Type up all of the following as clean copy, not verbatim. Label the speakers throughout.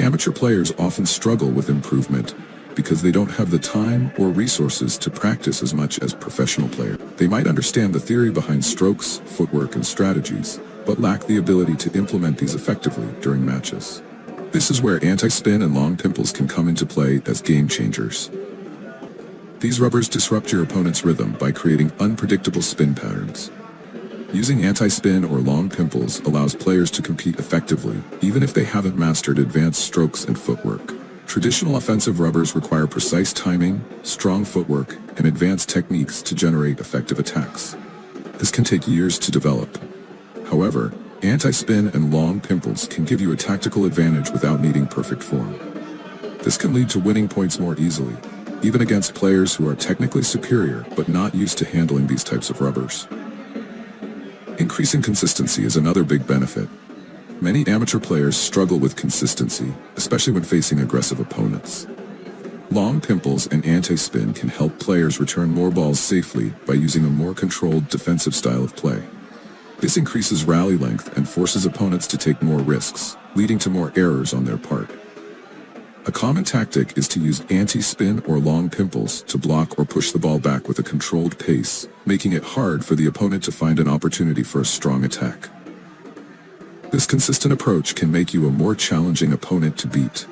Speaker 1: Amateur players often struggle with improvement because they don't have the time or resources to practice as much as professional players. They might understand the theory behind strokes, footwork, and strategies, but lack the ability to implement these effectively during matches. This is where anti-spin and long pimples can come into play as game changers. These rubbers disrupt your opponent's rhythm by creating unpredictable spin patterns. Using anti-spin or long pimples allows players to compete effectively, even if they haven't mastered advanced strokes and footwork. Traditional offensive rubbers require precise timing, strong footwork, and advanced techniques to generate effective attacks. This can take years to develop. However, anti-spin and long pimples can give you a tactical advantage without needing perfect form. This can lead to winning points more easily, even against players who are technically superior but not used to handling these types of rubbers. Increasing consistency is another big benefit. Many amateur players struggle with consistency, especially when facing aggressive opponents. Long pimples and anti-spin can help players return more balls safely by using a more controlled defensive style of play. This increases rally length and forces opponents to take more risks, leading to more errors on their part. A common tactic is to use anti-spin or long pimples to block or push the ball back with a controlled pace, making it hard for the opponent to find an opportunity for a strong attack. This consistent approach can make you a more challenging opponent to beat.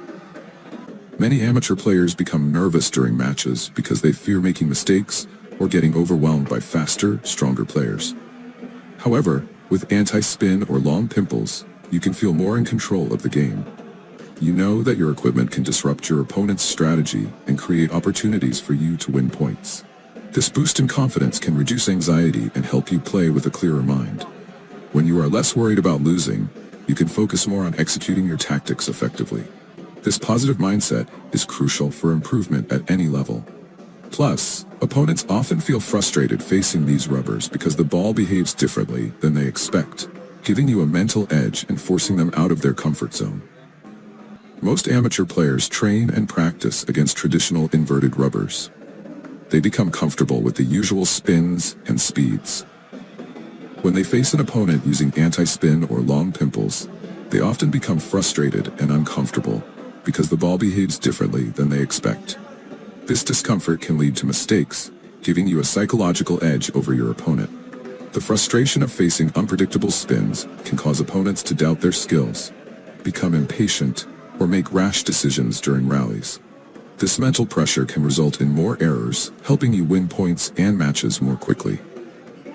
Speaker 1: Many amateur players become nervous during matches because they fear making mistakes or getting overwhelmed by faster, stronger players. However, with anti-spin or long pimples, you can feel more in control of the game. You know that your equipment can disrupt your opponent's strategy and create opportunities for you to win points. This boost in confidence can reduce anxiety and help you play with a clearer mind. When you are less worried about losing, you can focus more on executing your tactics effectively. This positive mindset is crucial for improvement at any level. Plus, opponents often feel frustrated facing these rubbers because the ball behaves differently than they expect, giving you a mental edge and forcing them out of their comfort zone. Most amateur players train and practice against traditional inverted rubbers. They become comfortable with the usual spins and speeds. When they face an opponent using anti-spin or long pimples, they often become frustrated and uncomfortable because the ball behaves differently than they expect. This discomfort can lead to mistakes, giving you a psychological edge over your opponent. The frustration of facing unpredictable spins can cause opponents to doubt their skills, become impatient, or make rash decisions during rallies. This mental pressure can result in more errors, helping you win points and matches more quickly.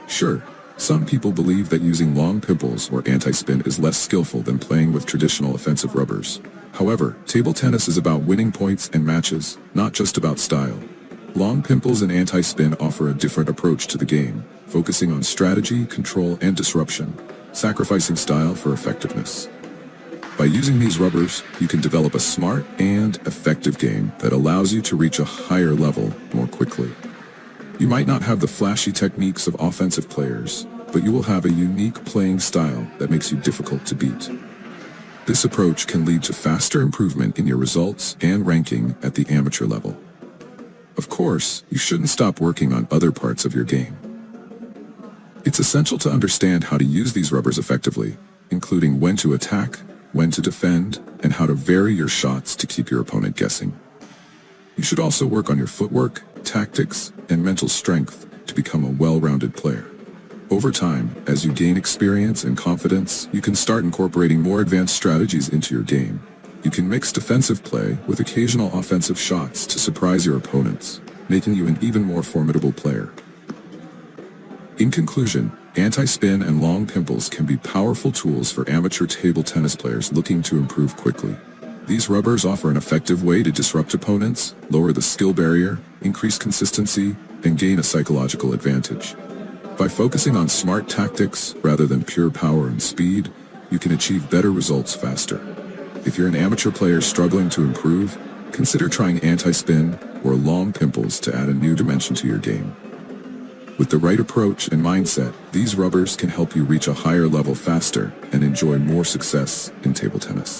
Speaker 1: Sure, some people believe that using long pimples or anti-spin is less skillful than playing with traditional offensive rubbers. However, table tennis is about winning points and matches, not just about style. Long pimples and anti-spin offer a different approach to the game, focusing on strategy, control, and disruption, sacrificing style for effectiveness. By using these rubbers, you can develop a smart and effective game that allows you to reach a higher level more quickly. You might not have the flashy techniques of offensive players, but you will have a unique playing style that makes you difficult to beat. This approach can lead to faster improvement in your results and ranking at the amateur level. Of course, you shouldn't stop working on other parts of your game. It's essential to understand how to use these rubbers effectively, including when to attack, when to defend, and how to vary your shots to keep your opponent guessing. You should also work on your footwork, tactics, and mental strength to become a well-rounded player. Over time, as you gain experience and confidence, you can start incorporating more advanced strategies into your game. You can mix defensive play with occasional offensive shots to surprise your opponents, making you an even more formidable player. In conclusion, anti-spin and long pimples can be powerful tools for amateur table tennis players looking to improve quickly. These rubbers offer an effective way to disrupt opponents, lower the skill barrier, increase consistency, and gain a psychological advantage. By focusing on smart tactics rather than pure power and speed, you can achieve better results faster. If you're an amateur player struggling to improve, consider trying anti-spin or long pimples to add a new dimension to your game. With the right approach and mindset, these rubbers can help you reach a higher level faster and enjoy more success in table tennis.